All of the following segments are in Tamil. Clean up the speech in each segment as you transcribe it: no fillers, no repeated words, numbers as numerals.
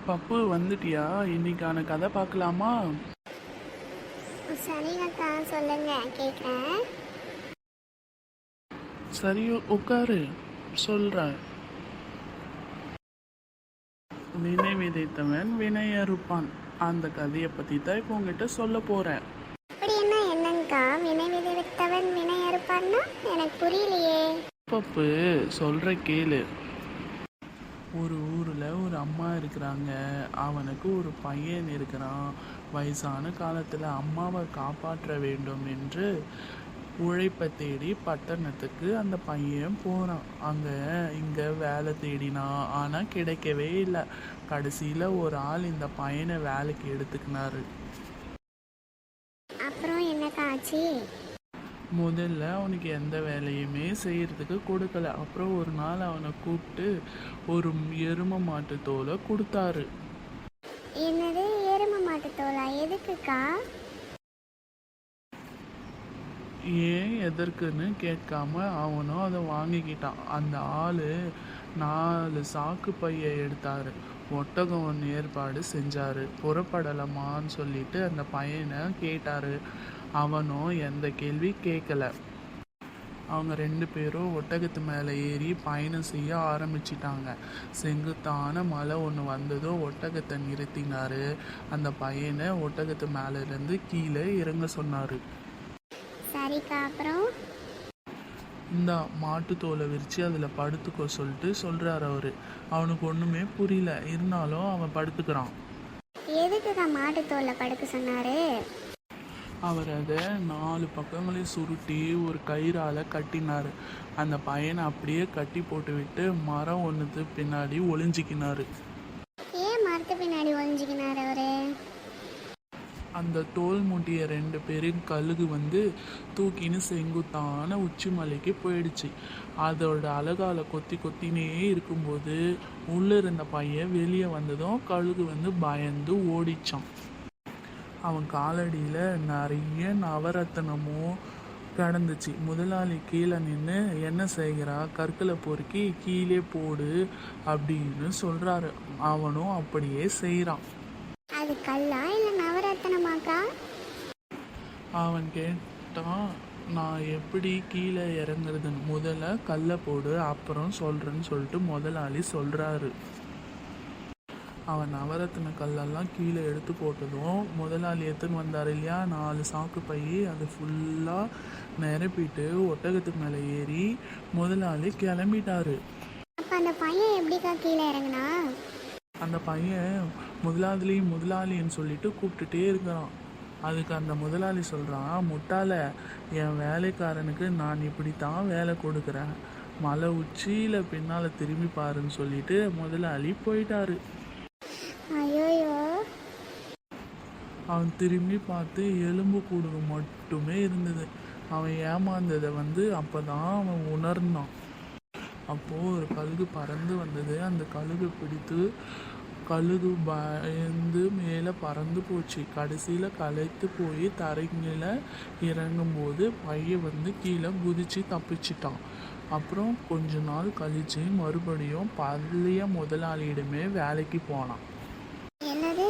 பப்பு வந்துட்டியா? இன்னைக்கான கதை பார்க்கலாமா? சரிங்கக்கா, சொல்லுங்க, கேட்குறேன். சரி, உட்காரு, சொல்கிறேன். வினை விதைத்தவன் வினை அறுப்பான். அந்த கதையை பற்றி தான் இப்போ உங்ககிட்ட சொல்ல போகிறேன். அப்படி என்னங்கக்கா வினை விதைத்தவன் வினை அறுப்பான்னா? எனக்கு புரியலையே. பப்பு, சொல்கிற கேளு. ஒரு ஊரில் ஒரு அம்மா இருக்கிறாங்க. அவனுக்கு ஒரு பையன் இருக்கிறான். வயசான காலத்தில் அம்மாவை காப்பாற்ற வேண்டும் என்று உழைப்பை தேடி பட்டணத்துக்கு அந்த பையன் போகிறான். இங்கே வேலை தேடினான், ஆனால் கிடைக்கவே இல்லை. கடைசியில் ஒரு ஆள் இந்த பையனை வேலைக்கு எடுத்துக்கினாரு. அப்புறம் என்னக்கா ஆச்சு? முதல்ல அவனுக்கு எந்த வேலையுமே செய்யறதுக்கு கொடுக்கல. அப்புறம் ஒரு நாள் அவனை கூப்பிட்டு ஒரு எரும மாட்டு தோலை கொடுத்தாரு. என்னது, எரும மாட்டு தோலா? எதுக்குக்கா? ஏன் எதற்குன்னு கேட்காம அவனும் அதை வாங்கிக்கிட்டான். அந்த ஆளு 4 சாக்கு பையை எடுத்தாரு. ஒட்டகம் ஒன்று ஏற்பாடு செஞ்சாரு. புறப்படலாமான்னு சொல்லிட்டு அந்த பையனை கேட்டாரு. அவனும் எந்த கேள்வி கேட்கல. அவங்க 2 பேரும் ஒட்டகத்து மேலே ஏறி பயணம் செய்ய ஆரம்பிச்சிட்டாங்க. செங்குத்தான மலை ஒன்று வந்ததும் ஒட்டகத்தை நிறுத்தினாரு. அந்த பையனை ஒட்டகத்து மேலேருந்து கீழே இறங்க சொன்னார். சரிக்கா, அப்புறம்? இந்த மாட்டுத்தோலை விரித்து அதில் படுத்துக்கோ சொல்கிறார் அவர். அவனுக்கு ஒன்றுமே புரியல. இருந்தாலும் அவன் படுத்துக்கிறான். எதுக்குக்கா மாட்டு தோலை படுக்க சொன்னாரு? அவர் அதை 4 பக்கங்களையும் சுருட்டி ஒரு கயிறால் கட்டினார். அந்த பையனை அப்படியே கட்டி போட்டு விட்டு மரம் ஒன்றுத்து பின்னாடி ஒளிஞ்சிக்கினார். ஏன் மரத்து பின்னாடி ஒளிஞ்சிக்கினார் அவரு? அந்த தோல் மூட்டிய 2 பேரும் கழுகு தூக்கின்னு செங்குத்தான உச்சி மலைக்கு போயிடுச்சு. அதோட அழகால கொத்தினே இருக்கும்போது உள்ளே இருந்த பையன் வெளியே வந்ததும் கழுகு பயந்து ஓடிச்சான். அவன் காலடியில் நிறைய நவரத்தனமும் கிடந்துச்சு. முதலாளி கீழே நின்று என்ன செய்கிறா, கற்களை பொறுக்கி கீழே போடு அப்படின்னு சொல்கிறாரு. அவனும் அப்படியே செய்கிறான். அது கல்லா இல்லை நவரத்தனமாக்கா? அவன் கேட்டான், நான் எப்படி கீழே இறங்குறதுன்னு. முதல்ல கல்லை போடு, அப்புறம் சொல்கிறேன்னு சொல்லிட்டு முதலாளி சொல்கிறாரு. அவன் நவரத்தின கல்லெல்லாம் கீழே எடுத்து போட்டதும் முதலாளி எடுத்துன்னு வந்தார் இல்லையா 4 சாக்கு பை, அது ஃபுல்லாக நிரப்பிட்டு ஒட்டகத்துக்கு மேலே ஏறி முதலாளி கிளம்பிட்டாரு. அப்போ அந்த பையன் எப்படிக்கா கீழே இறங்குனா? அந்த பையன் முதலாளின்னு சொல்லிட்டு கூப்பிட்டுட்டே இருக்கிறான். அதுக்கு அந்த முதலாளி சொல்கிறான், முட்டாள, என் வேலைக்காரனுக்கு நான் இப்படி தான் வேலை கொடுக்குறேன். மலை உச்சியில் பின்னால் திரும்பி பாருன்னு சொல்லிட்டு முதலாளி போயிட்டாரு. ஐயோயோ! அவன் திரும்பி பார்த்து எலும்பு கூடுக மட்டுமே இருந்தது. அவன் ஏமாந்ததை அப்போ தான் அவன் உணர்ந்தான். அப்போது ஒரு கழுகு பறந்து வந்தது. அந்த கழுகு பிடித்து கழுகு பயந்து மேலே பறந்து போச்சு. கடைசியில் களைத்து போய் தரையில் இறங்கும்போது பையன் கீழே குதித்து தப்பிச்சிட்டான். அப்புறம் கொஞ்ச நாள் கழித்து மறுபடியும் பழைய முதலாளியிடமே வேலைக்கு போனான். என்னது,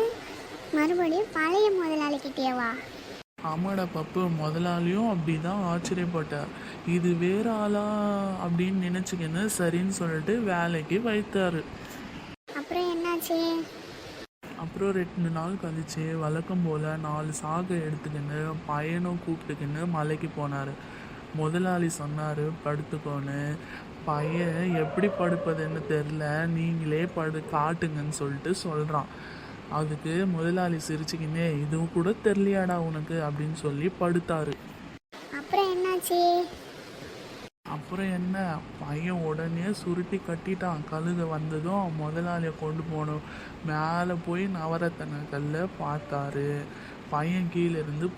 மறுபடியும் பழைய முதலாளிக்கிட்டேவா? ஆமாடா பப்பு, முதலாளியும் அப்படி தான் ஆச்சரியப்பட்டார். இது வேற ஆளா அப்படின்னு நினச்சிக்கின்னு சரின்னு சொல்லிட்டு வேலைக்கு வைத்தார். அப்புறம் என்னாச்சு? அப்புறம் 2 நாள் கழிச்சு வழக்கம் போல் 4 சாகை எடுத்துக்கின்னு பையனும் கூப்பிட்டுக்கின்னு மலைக்கு போனார். முதலாளி சொன்னார் படுத்துக்கோன்னு. பையன் எப்படி படுப்பதுன்னு தெரில, நீங்களே காட்டுங்கன்னு சொல்லிட்டு சொல்கிறான். அதுக்கு முதலாளி சிரிச்சுக்கின்னே, இதுவும் கூட தெரியலையாடா உனக்கு அப்படின்னு சொல்லி படுத்தாரு. அப்புறம் என்னாச்சு? அப்புறம் என்ன, பையன் உடனே சுருட்டி கட்டிட்டான். கழுக வந்ததும் முதலாளியை கொண்டு போனோம். மேலே போய் நவரத்தன கல்லை பார்த்தாரு. பையன் கீழேருந்து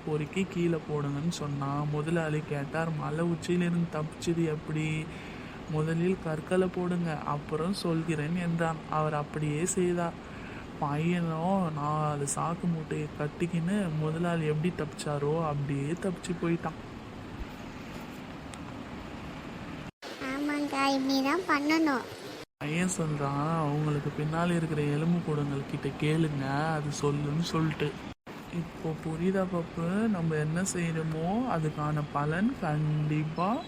பொறுக்கி கீழே போடுங்கன்னு சொன்னான். முதலாளி கேட்டார், மலை உச்சியிலிருந்து தப்பிச்சது எப்படி? முதலில் கற்களை போடுங்க, அப்புறம் சொல்கிறேன் என்றான். அவர் அப்படியே செய்தார். பையனும் 4 சாக்கு மூட்டையை கட்டிக்கின்னு முதலாளி எப்படி தப்பிச்சாரோ அப்படியே தப்பிச்சு போயிட்டான். ஆமாங்கா, இப்படி தான் பண்ணணும். பையன் சொல்கிறான், அவங்களுக்கு பின்னால் இருக்கிற எலும்பு கூடங்கள் கிட்ட கேளுங்க, அது சொல்லுன்னு சொல்லிட்டு. இப்போ புரியுதா பப்பு? நம்ம என்ன செய்கிறோமோ அதுக்கான பலன் கண்டிப்பாக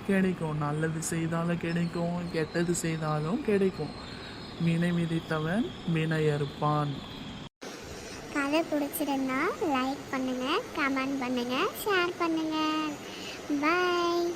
கிடைக்கும். நல்லது செய்தாலும் கிடைக்கும், கெட்டது செய்தாலும் கிடைக்கும். வினை விதைத்தவன் வினை அறுப்பான். கதை பிடிச்சிருந்தா லைக் பண்ணுங்கள், கமெண்ட் பண்ணுங்கள், ஷேர் பண்ணுங்கள். பாய்.